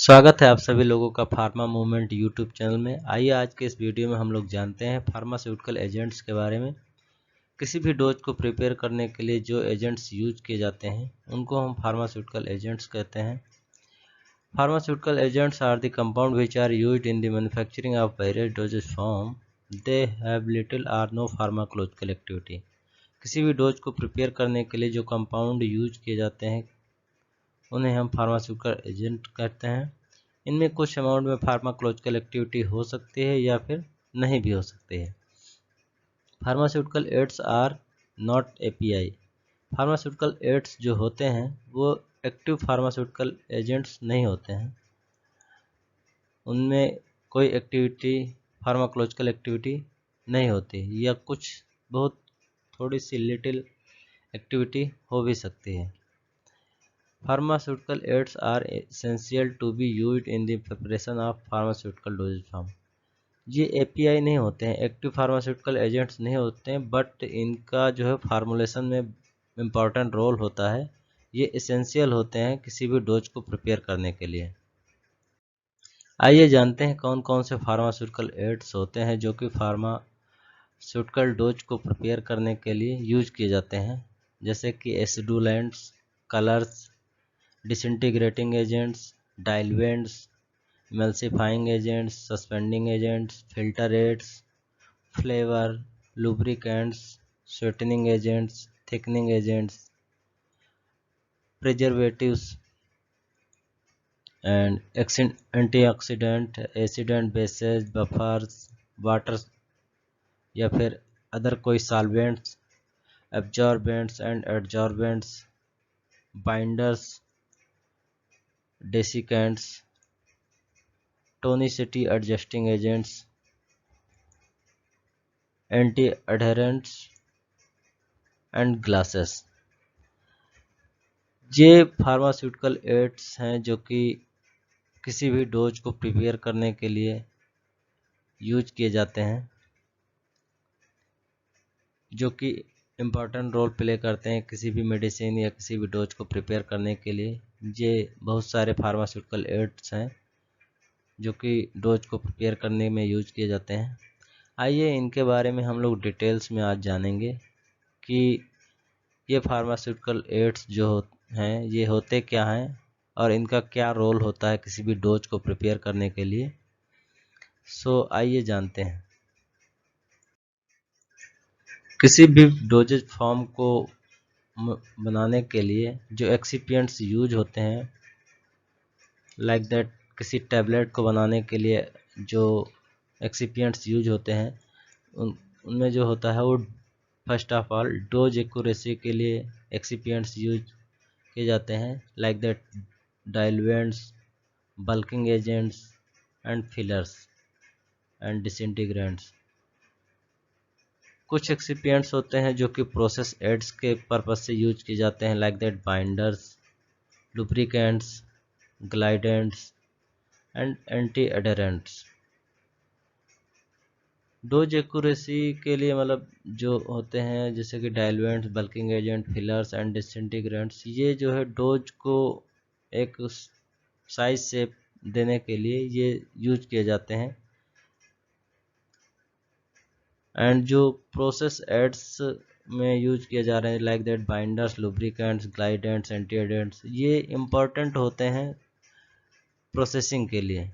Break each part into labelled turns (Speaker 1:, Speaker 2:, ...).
Speaker 1: स्वागत है आप सभी लोगों का फार्मा मूवमेंट यूट्यूब चैनल में। आइए आज के इस वीडियो में हम लोग जानते हैं फार्मास्यूटिकल एजेंट्स के बारे में। किसी भी डोज को प्रिपेयर करने के लिए जो एजेंट्स यूज किए जाते हैं उनको हम फार्मास्यूटिकल एजेंट्स कहते हैं। Pharmaceutical agents are the compound which are used in the manufacturing of various dosages form. They have little or no pharmacological activity. किसी भी डोज को प्रिपेयर करने के लिए जो कंपाउंड यूज किए जाते हैं उन्हें हम फार्मास्यूटिकल एजेंट कहते हैं। इनमें कुछ अमाउंट में फार्माकोलॉजिकल एक्टिविटी हो सकती है या फिर नहीं भी हो सकती है। Pharmaceutical aids are not API. Pharmaceutical aids जो होते हैं वो एक्टिव फार्मास्यूटिकल एजेंट्स नहीं होते हैं। उनमें कोई एक्टिविटी फार्माकोलॉजिकल एक्टिविटी नहीं होती या कुछ बहुत थोड़ी सी लिटिल एक्टिविटी हो भी सकती है। Pharmaceutical aids are essential to be used in the preparation of pharmaceutical dosage form। ये एपीआई नहीं होते हैं, एक्टिव फार्मास्यूटिकल एजेंट्स नहीं होते हैं, बट इनका जो है फार्मूलेशन में इम्पॉर्टेंट रोल होता है। ये एसेंशियल होते हैं किसी भी डोज को प्रिपेयर करने के लिए। आइए जानते हैं कौन कौन से फार्मास्यूटिकल एड्स होते हैं जो कि फार्मास्यूटिकल डोज को प्रिपेयर करने के लिए यूज किए जाते हैं, जैसे कि एसिडुलेंट्स, colours, disintegrating agents, diluents, emulsifying agents, suspending agents, filter aids, flavor, lubricants, sweetening agents, thickening agents, preservatives and antioxidant, acid and bases, buffers, water या फिर अदर कोई solvents, absorbents and adsorbents, binders, desiccants, tonicity adjusting agents, anti adherents and glasses. ये pharmaceutical aids हैं जो कि किसी भी dose को प्रिपेयर करने के लिए यूज किए जाते हैं, जो कि इम्पॉर्टेंट रोल प्ले करते हैं किसी भी मेडिसिन या किसी भी डोज को प्रिपेयर करने के लिए। ये बहुत सारे फार्मास्यूटिकल एड्स हैं जो कि डोज को प्रिपेयर करने में यूज किए जाते हैं। आइए इनके बारे में हम लोग डिटेल्स में आज जानेंगे कि ये फार्मास्यूटिकल एड्स जो हैं ये होते क्या हैं और इनका क्या रोल होता है किसी भी डोज को प्रिपेयर करने के लिए। आइए जानते हैं। किसी भी डोजेज फॉर्म को बनाने के लिए जो एक्सिपिएंट्स यूज होते हैं, लाइक दैट किसी टैबलेट को बनाने के लिए जो एक्सिपिएंट्स यूज होते हैं उनमें जो होता है वो first of all dose accuracy के लिए एक्सिपिएंट्स यूज किए जाते हैं, like that diluents, bulking agents and fillers and disintegrants. कुछ एक्सिपिएंट्स होते हैं जो कि प्रोसेस एड्स के पर्पज से यूज किए जाते हैं, like that binders, lubricants, glidants and anti adherents. Dose accuracy के लिए मतलब जो होते हैं जैसे कि diluents, bulking agent, fillers and disintegrants, ये जो है डोज को एक साइज शेप देने के लिए ये यूज किए जाते हैं। एंड जो प्रोसेस एड्स में यूज किए जा रहे हैं, लाइक दैट बाइंडर्स, लुब्रिकेंट्स, ग्लाइडेंट्स, एंटीएडेंट्स, ये इम्पोर्टेंट होते हैं प्रोसेसिंग के लिए।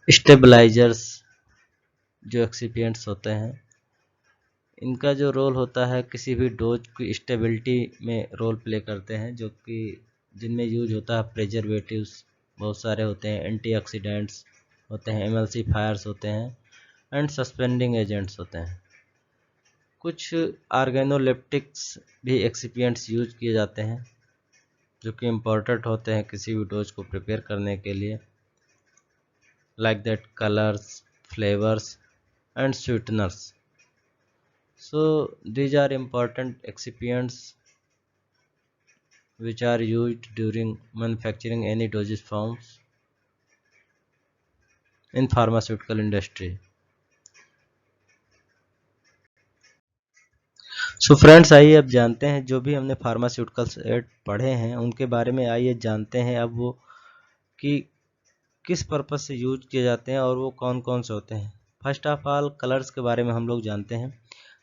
Speaker 1: स्टेबलाइजर्स जो एक्सिपिएंट्स होते हैं इनका जो रोल होता है किसी भी डोज की स्टेबिलिटी में रोल प्ले करते हैं, जो कि जिनमें यूज होता है प्रिजर्वेटिव्स बहुत सारे होते हैं, एंटीऑक्सीडेंट्स होते हैं, एमल्सीफायर्स होते हैं एंड सस्पेंडिंग एजेंट्स होते हैं। कुछ ऑर्गेनोलेप्टिक्स भी एक्सिपिएंट्स यूज किए जाते हैं जो कि इम्पोर्टेंट होते हैं किसी भी डोज को प्रिपेयर करने के लिए, like that colours, flavours and sweeteners. These are important excipients which are used during manufacturing any dosage forms in pharmaceutical industry. So friends, आइए अब जानते हैं जो भी हमने फार्मास्यूटिकल्स एड पढ़े हैं उनके बारे में आइए जानते हैं अब वो कि किस पर्पज से यूज किए जाते हैं और वो कौन कौन से होते हैं। फर्स्ट ऑफ ऑल कलर्स के बारे में हम लोग जानते हैं।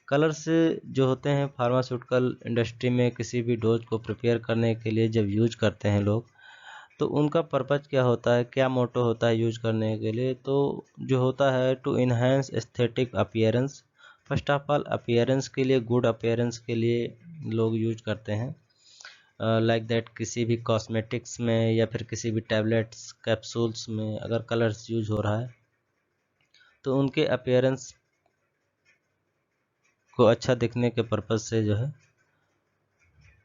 Speaker 1: कलर्स जो होते हैं फार्मास्यूटिकल इंडस्ट्री में किसी भी डोज को प्रिपेयर करने के लिए जब यूज करते हैं लोग, तो उनका पर्पज क्या होता है, क्या मोटो होता है यूज करने के लिए। तो जो होता है to enhance aesthetic appearance. First of all appearance के लिए, गुड अपीयरेंस के लिए लोग यूज करते हैं। लाइक दैट किसी भी कॉस्मेटिक्स में या फिर किसी भी टैबलेट्स कैप्सूल्स में अगर कलर्स यूज हो रहा है तो उनके अपीयरेंस को अच्छा दिखने के पर्पज से जो है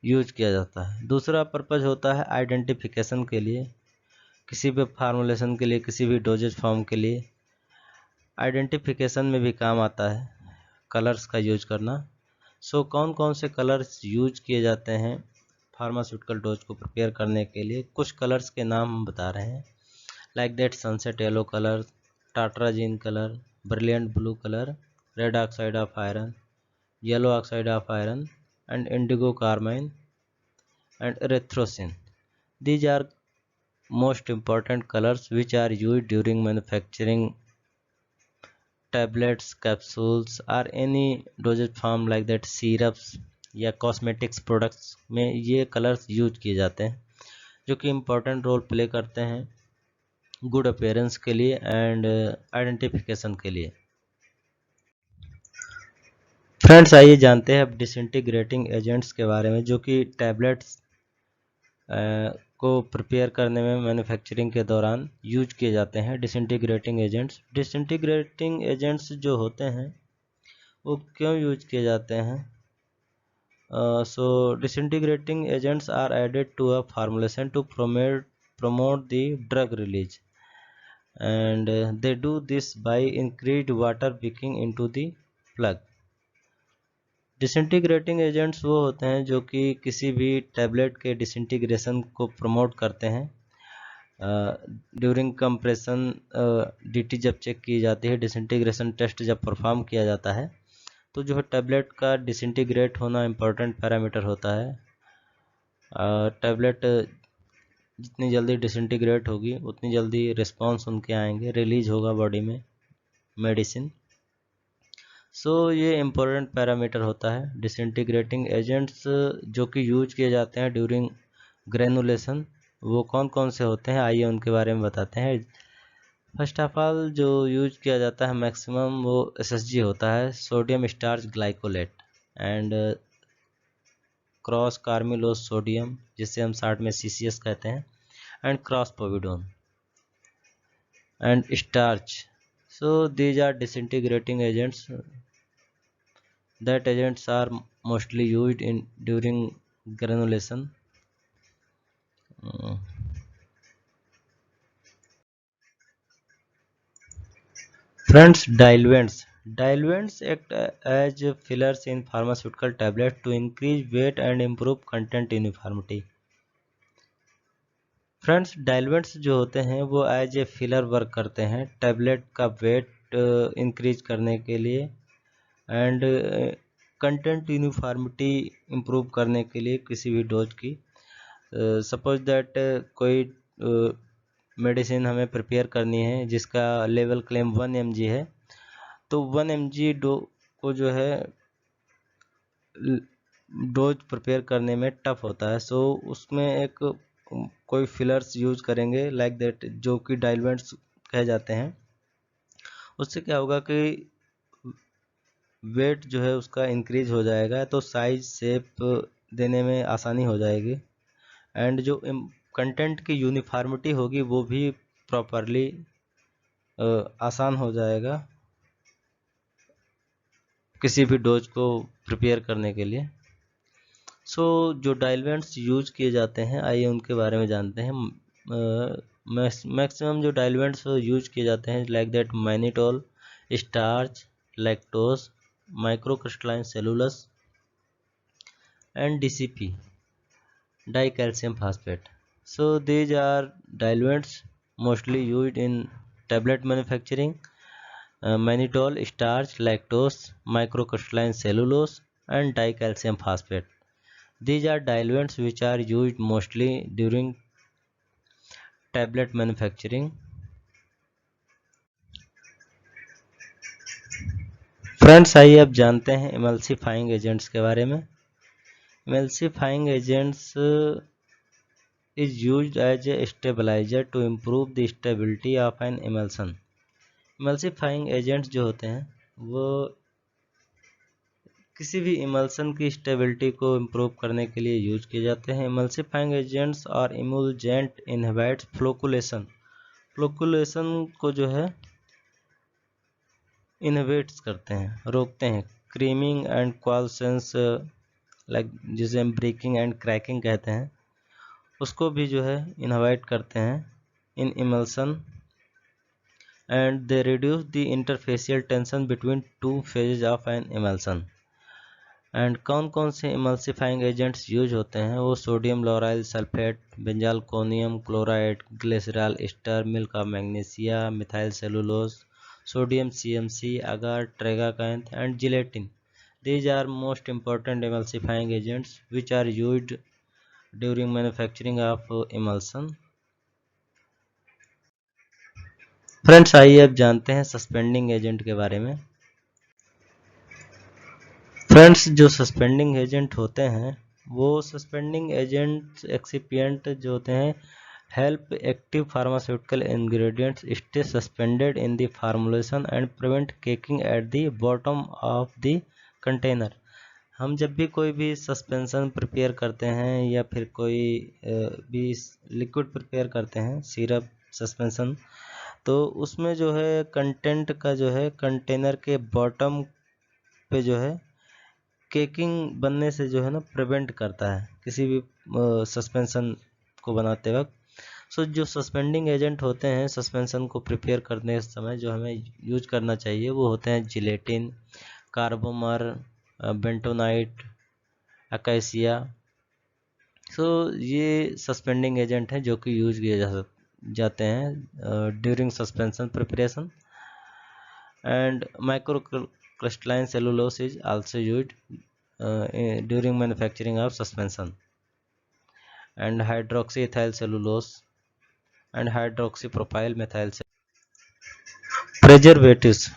Speaker 1: यूज किया जाता है। दूसरा पर्पज होता है आइडेंटिफिकेशन के लिए, किसी भी फार्मूलेशन के लिए, किसी भी डोजेज फॉर्म के लिए आइडेंटिफिकेशन में भी काम आता है कलर्स का यूज करना। सो कौन कौन से कलर्स यूज किए जाते हैं फार्मास्यूटिकल डोज को प्रिपेयर करने के लिए, कुछ कलर्स के नाम हम बता रहे हैं। Like that sunset yellow colour, tartrazine colour, brilliant blue colour, red oxide of iron, yellow oxide of iron and indigo carmine and erythrocene. These are most important colors which are used during manufacturing tablets, capsules or any dosage form like that syrups या cosmetics products में ये colours use किए जाते हैं जो कि important role play करते हैं गुड अपीयरेंस के लिए एंड आइडेंटिफिकेशन के लिए। फ्रेंड्स, आइए जानते हैं अब डिसइंटीग्रेटिंग एजेंट्स के बारे में जो कि टैबलेट्स को प्रिपेयर करने में मैन्युफैक्चरिंग के दौरान यूज किए जाते हैं। डिसइंटीग्रेटिंग एजेंट्स जो होते हैं वो क्यों यूज किए जाते हैं? So disintegrating agents are added to a formulation to promote the drug release and they do this by increased water leaking into the plug. Disintegrating agents वो होते हैं जो कि किसी भी टैबलेट के डिसइंटीग्रेशन को प्रमोट करते हैं। ड्यूरिंग कंप्रेशन डीटी जब चेक की जाती है, डिसइंटीग्रेशन टेस्ट जब परफॉर्म किया जाता है तो जो है टैबलेट का डिसइंटीग्रेट होना इम्पोर्टेंट पैरामीटर होता है। टैबलेट जितनी जल्दी डिसइंटीग्रेट होगी उतनी जल्दी रिस्पॉन्स उनके आएंगे, रिलीज होगा बॉडी में मेडिसिन। सो ये इम्पोर्टेंट पैरामीटर होता है। डिसइंटीग्रेटिंग एजेंट्स जो कि यूज किए जाते हैं ड्यूरिंग ग्रेनुलेशन वो कौन कौन से होते हैं, आइए उनके बारे में बताते हैं। फर्स्ट ऑफ ऑल जो यूज किया जाता है मैक्सिमम वो एसएसजी होता है, sodium starch glycolate, and croscarmellose sodium जिसे हम शार्ट में सीसीएस कहते हैं, and crospovidone and starch. So these are disintegrating agents that agents are mostly used in during granulation. Friends, diluents act as fillers in pharmaceutical tablets to increase weight and improve content uniformity. Friends, diluents जो होते हैं वो as a filler work करते हैं tablet का weight increase करने के लिए एंड कंटेंट यूनिफॉर्मिटी इम्प्रूव करने के लिए किसी भी डोज की। सपोज दैट कोई मेडिसिन हमें प्रिपेयर करनी है जिसका लेवल क्लेम 1 mg है, तो 1 mg को जो है डोज प्रिपेयर करने में टफ होता है। सो उसमें एक कोई फिलर्स यूज करेंगे लाइक दैट जो कि डाइल्यूएंट्स कहे जाते हैं। उससे क्या होगा कि वेट जो है उसका इंक्रीज हो जाएगा तो साइज शेप देने में आसानी हो जाएगी एंड जो कंटेंट की यूनिफॉर्मिटी होगी वो भी प्रॉपरली आसान हो जाएगा किसी भी डोज को प्रिपेयर करने के लिए। सो जो डाइल्यूएंट्स यूज किए जाते हैं आइए उनके बारे में जानते हैं। मैक्सिमम जो डाइल्यूएंट्स यूज किए जाते हैं like that mannitol, starch, lactose, microcrystalline cellulose and DCP, dicalcium phosphate. So these are diluents mostly used in tablet manufacturing. Mannitol, starch, lactose, microcrystalline cellulose and dicalcium phosphate. These are diluents which are used mostly during tablet manufacturing. Friends, आइए अब जानते हैं emulsifying agents के बारे में। Emulsifying agents is used as a stabilizer to improve the stability of an emulsion. Emulsifying agents जो होते हैं वो किसी भी इमल्सन की स्टेबिलिटी को इम्प्रूव करने के लिए यूज किए जाते हैं। इमल्सिफाइंग एजेंट्स और इमulgent इनहिबिट्स फ्लोकुलेशन, फ्लोकुलेशन को जो है इनहिबिट्स करते हैं, रोकते हैं। क्रीमिंग एंड क्वालसेंस, लाइक जिसे हम ब्रेकिंग एंड क्रैकिंग कहते हैं, उसको भी जो है इनहिबिट करते हैं in emulsion, and they reduce the interfacial tension between two phases of an emulsion. And कौन कौन से इमल्सिफाइंग एजेंट्स यूज होते हैं, वो sodium lauryl sulphate, benzalkonium chloride, glycerol ester, milk of magnesia, methyl cellulose, sodium CMC, agar, tragacanth and gelatin. These are most important emulsifying agents which are used during manufacturing of emulsion. Friends, आइए अब जानते हैं suspending agent के बारे में। Friends, जो suspending agent होते हैं वो सस्पेंडिंग एजेंट एक्सिपिएंट जो होते हैं help active pharmaceutical ingredients stay suspended in the formulation and prevent caking at the bottom of the container. हम जब भी कोई भी सस्पेंशन प्रिपेयर करते हैं या फिर कोई भी लिक्विड प्रिपेयर करते हैं, सिरप, सस्पेंशन, तो उसमें जो है कंटेंट का जो है कंटेनर के बॉटम पे जो है केकिंग बनने से जो है ना प्रिवेंट करता है किसी भी सस्पेंशन को बनाते वक्त। सो जो सस्पेंडिंग एजेंट होते हैं सस्पेंशन को प्रिपेयर करने के समय जो हमें यूज करना चाहिए वो होते हैं जिलेटिन, कार्बोमर, बेंटोनाइट, अकासिया। सो ये सस्पेंडिंग एजेंट हैं जो कि यूज किए जाते हैं during suspension preparation. And micro crystalline cellulose is also used during manufacturing of suspension, and hydroxyethyl cellulose and hydroxypropyl methyl preservatives.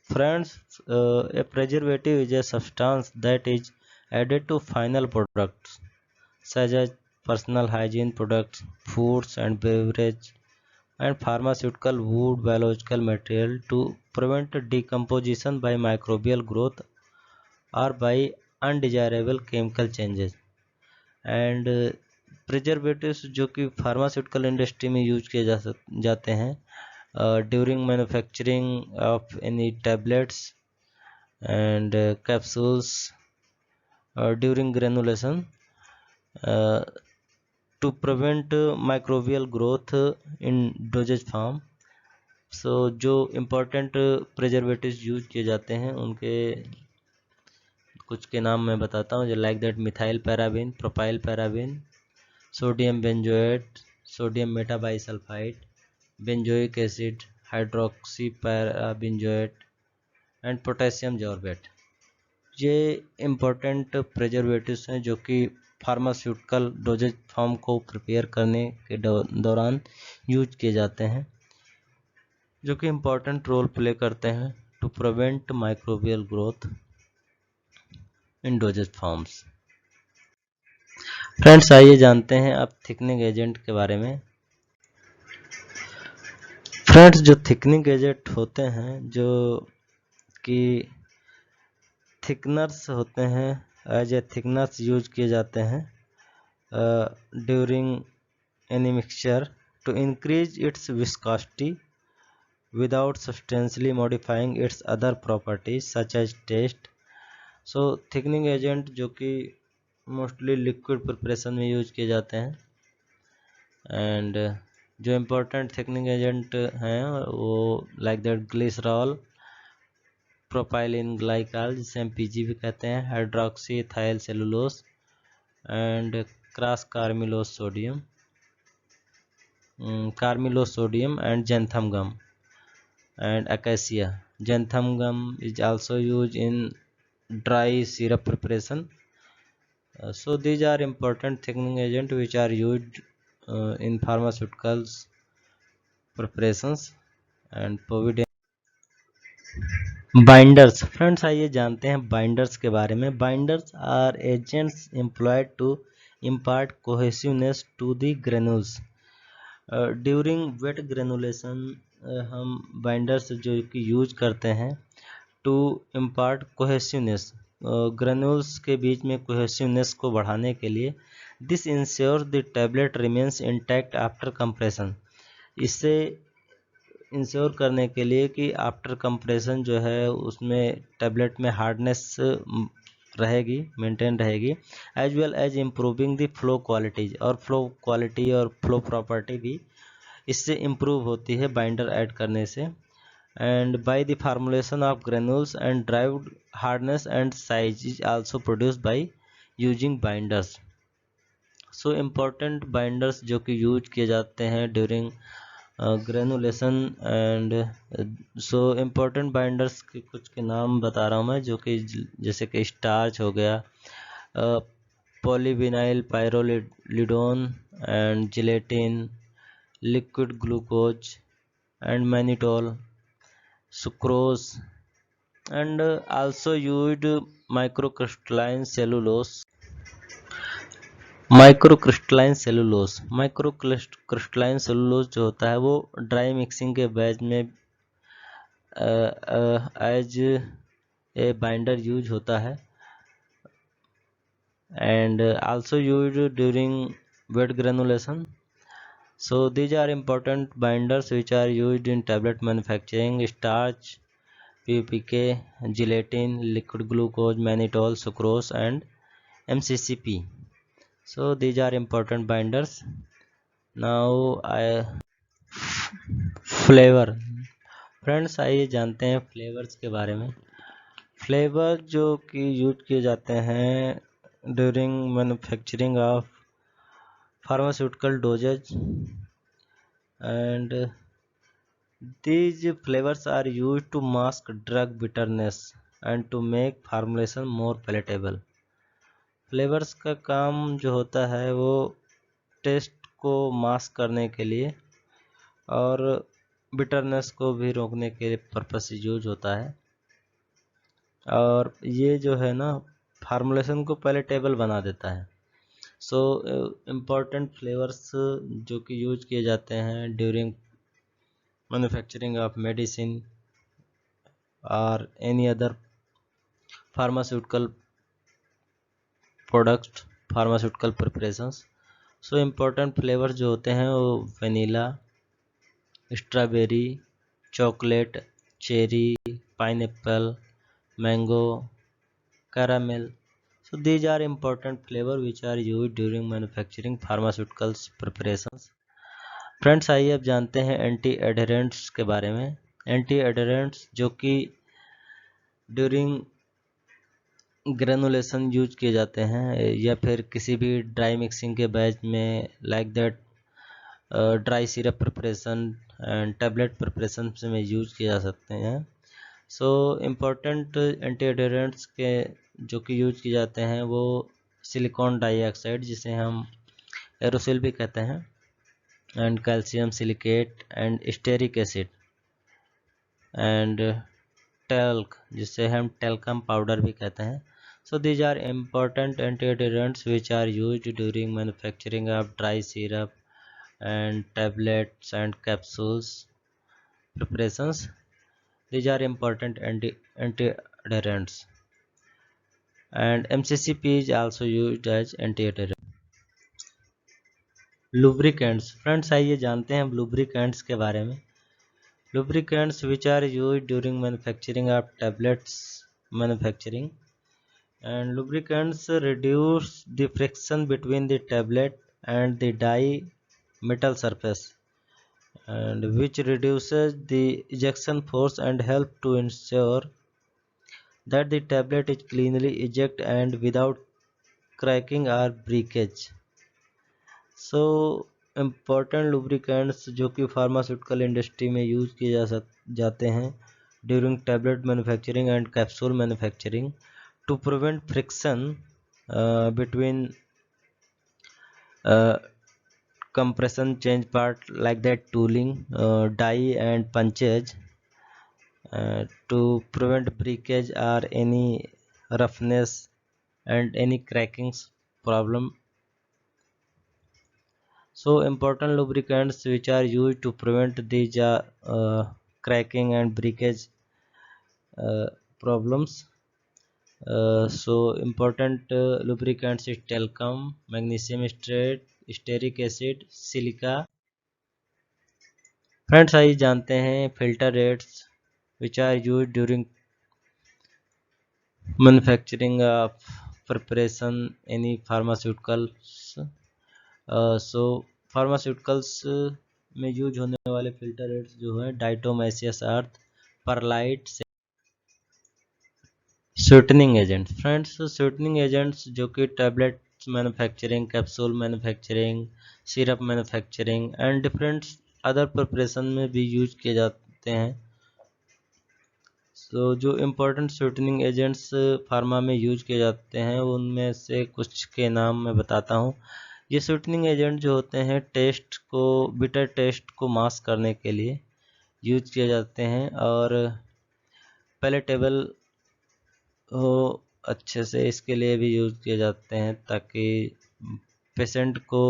Speaker 1: Friends, a preservative is a substance that is added to final products such as personal hygiene products, foods and beverage, and pharmaceutical wood biological material to prevent decomposition by microbial growth or by undesirable chemical changes. And preservatives जो कि pharmaceutical industry में use किए जाते हैं during manufacturing of any tablets and capsules during granulation to prevent microbial growth in dosage form. So जो important preservatives use किए जाते हैं उनके कुछ के नाम मैं बताता हूँ, जो like that methyl paraben, propyl paraben, sodium benzoate, sodium metabisulphite, benzoic acid, hydroxy parabenzoate and potassium sorbate. ये इम्पोर्टेंट प्रिजर्वेटिव्स हैं जो कि फार्मास्यूटिकल डोजेज फॉर्म को प्रिपेयर करने के दौरान यूज किए जाते हैं, जो कि इम्पोर्टेंट रोल प्ले करते हैं to prevent microbial growth in dosages forms. Friends, आइए जानते हैं अब थिकनिंग एजेंट के बारे में। फ्रेंड्स, जो थिकनिंग एजेंट होते हैं जो कि थिकनर्स होते हैं, एज ए थिकनर्स यूज किए जाते हैं during any mixture to increase its viscosity without substantially modifying its other properties such as taste. So thickening agent जो कि मोस्टली लिक्विड प्रिपरेशन में यूज किए जाते हैं, एंड जो इम्पोर्टेंट थिकनिंग एजेंट हैं वो like that glycerol, propylene glycol जिसे हम PG भी कहते हैं, hydroxy ethyl cellulose and croscarmellose sodium and xanthan gum and acacia. Xanthan gum is also used in dry syrup preparation. So these are important thickening agent which are used in pharmaceuticals preparations and provident. Binders friends, आइए जानते हैं binders के बारे में. Binders are agents employed to impart cohesiveness to the granules. During wet granulation हम binders जो कि use करते हैं टू इम्पार्ट कोहेसिवनेस, ग्रेनुल्स के बीच में कोहेसिवनेस को बढ़ाने के लिए. This ensure the tablet remains intact after compression. इससे इंश्योर करने के लिए कि आफ्टर कंप्रेशन जो है उसमें टैबलेट में हार्डनेस रहेगी, मेंटेन रहेगी, as well as improving the flow qualities. और फ्लो क्वालिटी और फ्लो प्रॉपर्टी भी इससे इम्प्रूव होती है बाइंडर ऐड करने से. And by the formulation of granules and derived hardness and size is also produced by using binders. So important binders जो कि यूज किए जाते हैं during granulation. And so important binders के कुछ के नाम बता रहा हूँ मैं, जो कि जैसे कि स्टार्च हो गया, polyvinyl pyrrolidone and gelatin, liquid glucose and mannitol, sucrose, and also used microcrystalline cellulose. Microcrystalline cellulose जो होता है वो ड्राई मिक्सिंग के बैच में एज ए बाइंडर यूज होता है. And also use during wet granulation. So these are important binders which are used in tablet manufacturing: starch, PPK, gelatin, liquid glucose, mannitol, sucrose and MCCP. So these are important binders. Now flavour. Friends, आइए जानते हैं flavours के बारे में. Flavour जो कि use किए जाते हैं during manufacturing of pharmaceutical dosages, and these flavors are used to mask drug bitterness and to make formulation more palatable. Flavours का काम जो होता है वो टेस्ट को मास्क करने के लिए और बिटरनेस को भी रोकने के पर्पस से यूज होता है. और ये जो है ना फार्मूलेशन को पैलेटेबल बना देता है. सो इम्पोर्टेंट फ्लेवर्स जो कि यूज किए जाते हैं ड्यूरिंग मैन्युफैक्चरिंग ऑफ मेडिसिन और any other pharmaceutical product, pharmaceutical preparations. So important flavour जो होते हैं वो vanilla, strawberry, chocolate, cherry, pineapple, mango, caramel. So these are important flavor which are used during manufacturing pharmaceuticals preparations. Friends, आइए अब जानते हैं anti एडहेरेंट्स के बारे में. एंटी एडहेरेंट्स जो कि ड्यूरिंग ग्रेनुलेशन यूज किए जाते हैं या फिर किसी भी ड्राई मिक्सिंग के बैच में, like that dry syrup preparation and tablet preparation में यूज किए जा सकते हैं. सो इम्पोर्टेंट एंटी एडहेरेंट्स के जो कि यूज किए जाते हैं वो सिलिकॉन डाइऑक्साइड, जिसे हम एरोसिल भी कहते हैं, and calcium silicate and stearic acid and talc, जिसे हम टेल्कम पाउडर भी कहते हैं. So these are important anti adherents which are used during manufacturing of dry syrup and tablets and capsules preparations. These are important anti-adherents, and MCCP is also used as anti-adherent. Lubricants. Friends, आइए जानते हैं lubricants के बारे में. Lubricants which are used during manufacturing of tablets manufacturing, and lubricants reduce the friction between the tablet and the dye metal surface, and which reduces the ejection force and help to ensure that the tablet is cleanly eject and without cracking or breakage. So important lubricants जो कि pharmaceutical industry में use किए जाते हैं during tablet manufacturing and capsule manufacturing to prevent friction between uh, compression change part like that tooling, die and punches, to prevent breakage or any roughness and any cracking problem. So important lubricants which are used to prevent these cracking and breakage uh, problems. So important lubricants is talcum, magnesium citrate, stearic acid, silica. Friends आइए जानते हैं filter aids which are use during manufacturing of preparation any pharmaceuticals. So pharmaceuticals में use होने वाले filter aids जो है diatomaceous earth, perlite, sweetening agents. Friends sweetening agents जो कि tablet manufacturing, capsule manufacturing, syrup manufacturing and different other preparation में भी use किए जाते हैं. तो जो इम्पोर्टेंट स्वीटनिंग एजेंट्स फार्मा में यूज किए जाते हैं उनमें से कुछ के नाम मैं बताता हूँ. ये स्वीटनिंग एजेंट जो होते हैं टेस्ट को, बिटर टेस्ट को मास्क करने के लिए यूज किए जाते हैं और पैलेटेबल हो अच्छे से इसके लिए भी यूज किए जाते हैं ताकि पेशेंट को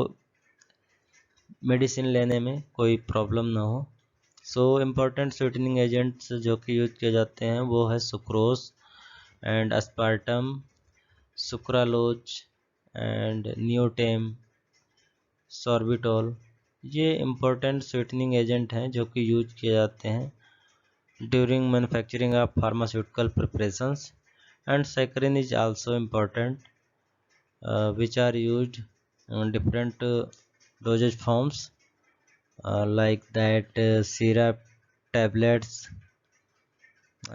Speaker 1: मेडिसिन लेने में कोई प्रॉब्लम ना हो. सो इम्पोर्टेंट स्वीटनिंग एजेंट्स जो कि यूज किए जाते हैं वो है sucrose and aspartame, sucralose and neotame, sorbitol. ये इम्पोर्टेंट स्वीटनिंग एजेंट हैं जो कि यूज किए जाते हैं during manufacturing of pharmaceutical preparations. And saccharin is also important which are used in different dosage forms like that syrup, tablets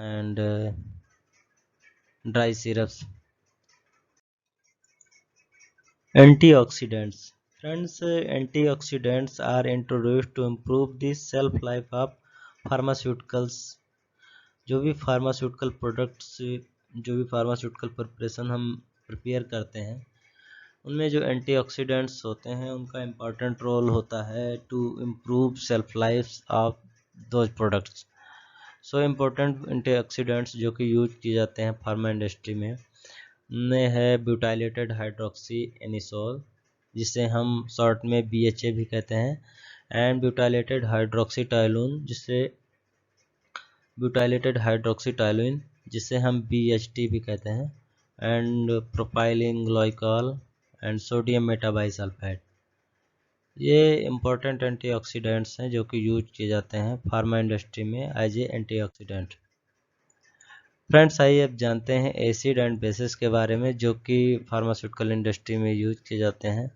Speaker 1: and dry syrups. Antioxidants. Friends, antioxidants are introduced to improve the shelf life of pharmaceuticals. जो भी pharmaceutical products, जो भी pharmaceutical preparation हम prepare करते हैं उनमें जो antioxidants होते हैं उनका इम्पॉर्टेंट रोल होता है to improve shelf life of those products. So important antioxidants जो कि यूज किए जाते हैं फार्मा इंडस्ट्री में उनमें है ब्यूटाइलेटेड हाइड्रोक्सी एनिसोल जिसे हम शॉर्ट में BHA भी कहते हैं, एंड ब्यूटाइलेटेड हाइड्रोक्सी टाइलून जिसे हम BHT भी कहते हैं, and propylene glycol and sodium metabisulphite. ये इम्पोर्टेंट एंटीऑक्सीडेंट्स हैं जो कि यूज किए जाते हैं फार्मा इंडस्ट्री में एज ए एंटीऑक्सीडेंट. फ्रेंड्स आइए अब जानते हैं एसिड एंड बेसिस के बारे में जो कि फार्मास्यूटिकल इंडस्ट्री में यूज किए जाते हैं.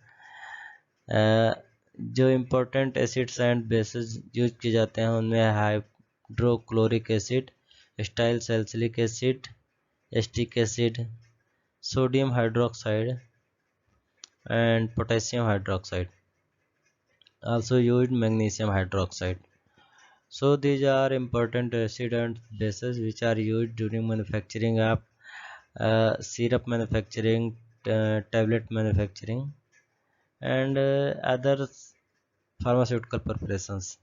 Speaker 1: जो important acids and bases use किए जाते हैं उनमें hydrochloric acid, style salicylic acid, acetic acid, sodium hydroxide and potassium hydroxide, also used magnesium hydroxide. So these are important acid and bases which are used during manufacturing of syrup manufacturing, tablet manufacturing and other pharmaceutical preparations.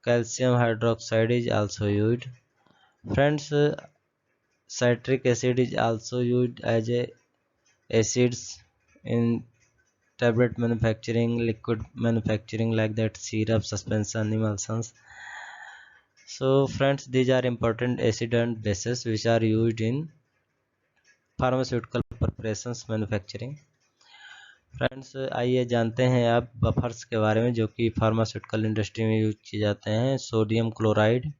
Speaker 1: Calcium hydroxide is also used. Friends, citric acid is also used as a acids in tablet manufacturing, liquid manufacturing like that syrup, suspension, emulsions. So friends, these are important acid and bases which are used in pharmaceutical preparations manufacturing. Friends आइए जानते हैं अब buffers के बारे में जो कि pharmaceutical industry में यूज किए जाते हैं. Sodium chloride,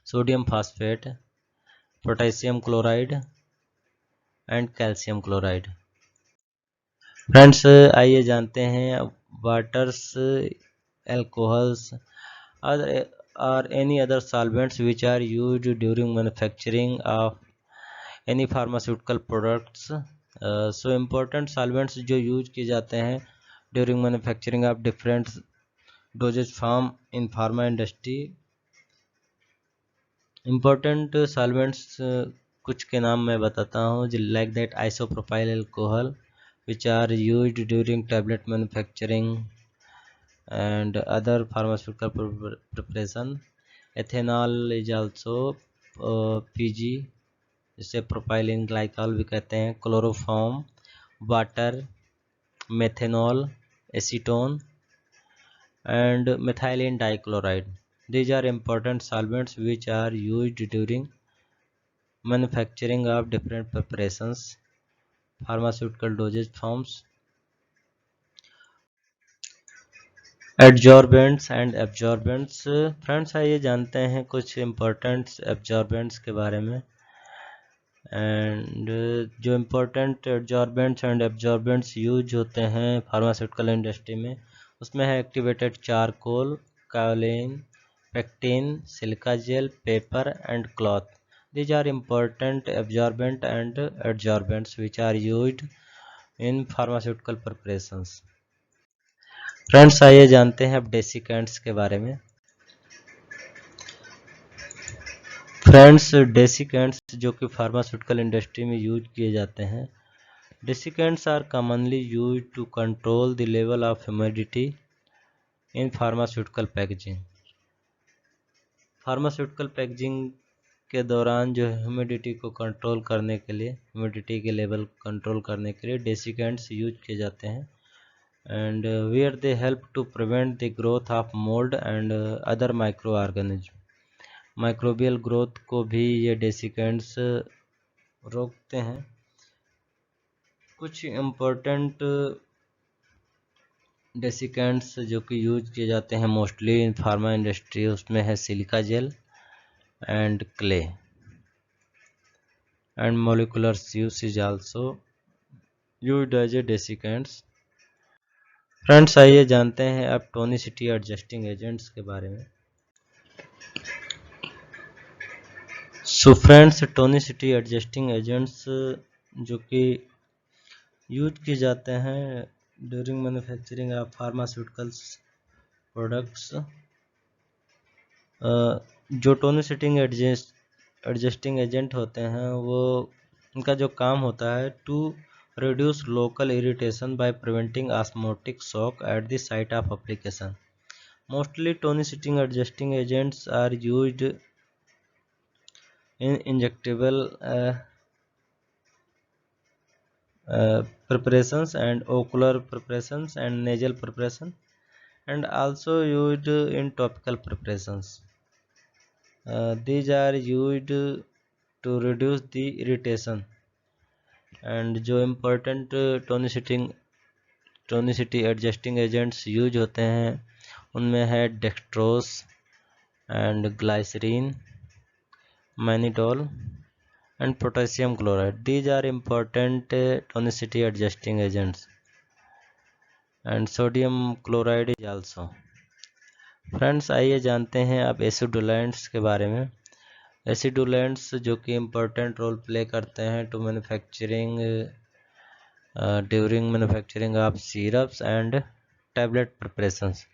Speaker 1: sodium phosphate, potassium chloride and calcium chloride. Friends आइए जानते हैं waters, alcohols or any other solvents which are used during manufacturing of any pharmaceutical products. So important solvents जो use किए जाते हैं during manufacturing of different dosage form in pharma industry. Important solvents कुछ के नाम मैं बताता हूँ, like that isopropyl alcohol which are used during tablet manufacturing and other pharmaceutical preparation. Ethanol is also PG, जिसे प्रोपाइलिन ग्लाइकॉल भी कहते हैं. Chloroform, water, methanol, acetone and methylene dichloride. These are important solvents which are used during manufacturing of different preparations, pharmaceutical dosage forms. Adsorbents and absorbents. Friends आइए जानते हैं कुछ important एब्जॉर्बेंट्स के बारे में. एंड जो important adsorbents and absorbents use होते हैं फार्मास्यूटिकल इंडस्ट्री में, उसमें है activated charcoal, kaolin, pectin, silica gel, paper and cloth. These are important absorbent and adsorbents which are used in pharmaceutical preparations. Friends आइए जानते हैं अब डेसिकेंट्स के बारे में. फ्रेंड्स डेसिकेंट्स जो कि फार्मास्यूटिकल इंडस्ट्री में यूज किए जाते हैं. Desiccants are commonly use to control the level of humidity in pharmaceutical packaging. Pharmaceutical packaging के दौरान जो ह्यूमिडिटी को कंट्रोल करने के लिए, ह्यूमिडिटी के लेवल कंट्रोल करने के लिए डेसिकेंट्स यूज किए जाते हैं. and where they help to prevent the growth of mold and other microorganisms. Microbial growth को भी ये डेसिकेंट्स रोकते हैं. कुछ इम्पोर्टेंट डेसिकेंट्स जो कि यूज किए जाते हैं मोस्टली इन फार्मा इंडस्ट्री, उसमें है silica gel and clay and molecular sieves is also used as a desiccants. Friends आइए जानते हैं अब टोनिसिटी एडजस्टिंग एजेंट्स के बारे में. So friends tonicity adjusting agents जो कि यूज किए जाते हैं during manufacturing of pharmaceuticals products. जो टोनिसिटिंग एडजस्टिंग एजेंट होते हैं वो, उनका जो काम होता है to reduce local irritation by preventing osmotic shock at the site of application. Mostly tonicity adjusting agents are used in injectable preparations and ocular preparations and nasal preparation, and also used in topical preparations. These are used to reduce the irritation. And जो important tonicity adjusting agents use होते हैं उनमें है dextrose and glycerine, mannitol and potassium chloride. These are important tonicity adjusting agents and sodium chloride is also. Friends आइए जानते हैं अब एसिडोलेंट्स के बारे में. एसिडोलेंट्स जो कि इम्पोर्टेंट रोल प्ले करते हैं to manufacturing during manufacturing of syrups and tablet preparations.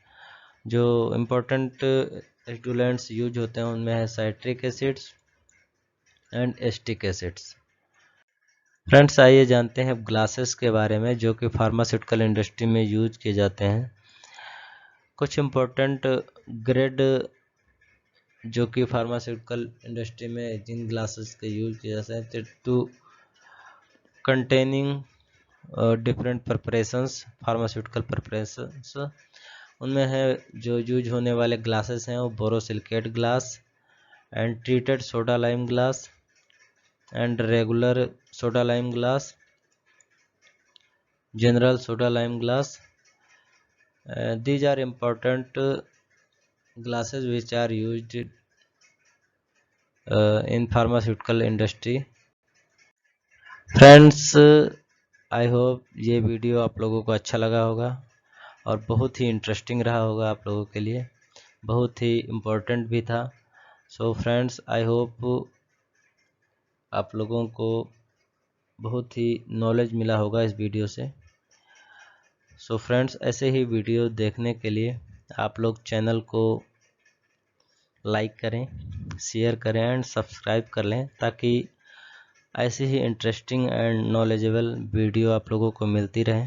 Speaker 1: जो इम्पोर्टेंट एसिडोलेंट्स यूज होते हैं उनमें है citric acids and acetic acids. Friends आइए जानते हैं ग्लासेस के बारे में जो कि फार्मास्यूटिकल इंडस्ट्री में यूज किए जाते हैं. कुछ इम्पोर्टेंट ग्रेड जो कि फार्मास्यूटिकल इंडस्ट्री में जिन ग्लासेस के यूज किए जाते हैं to containing different preparations, pharmaceutical preparations, उनमें है जो यूज होने वाले ग्लासेस हैं वो borosilicate glass and treated soda lime glass and regular soda lime glass, general soda lime glass. These are important glasses which are used in pharmaceutical industry. Friends I hope ये video आप लोगों को अच्छा लगा होगा और बहुत ही इंटरेस्टिंग रहा होगा आप लोगों के लिए, बहुत ही इम्पोर्टेंट भी था. सो फ्रेंड्स आई होप आप लोगों को बहुत ही नॉलेज मिला होगा इस वीडियो से. सो फ्रेंड्स ऐसे ही वीडियो देखने के लिए आप लोग चैनल को लाइक करें, शेयर करें एंड सब्सक्राइब कर लें ताकि ऐसी ही इंटरेस्टिंग एंड नॉलेजेबल वीडियो आप लोगों को मिलती रहे।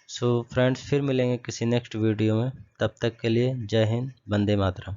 Speaker 1: सो फ्रेंड्स, फिर मिलेंगे किसी नेक्स्ट वीडियो में। तब तक के लिए जय हिंद, वंदे मातरम।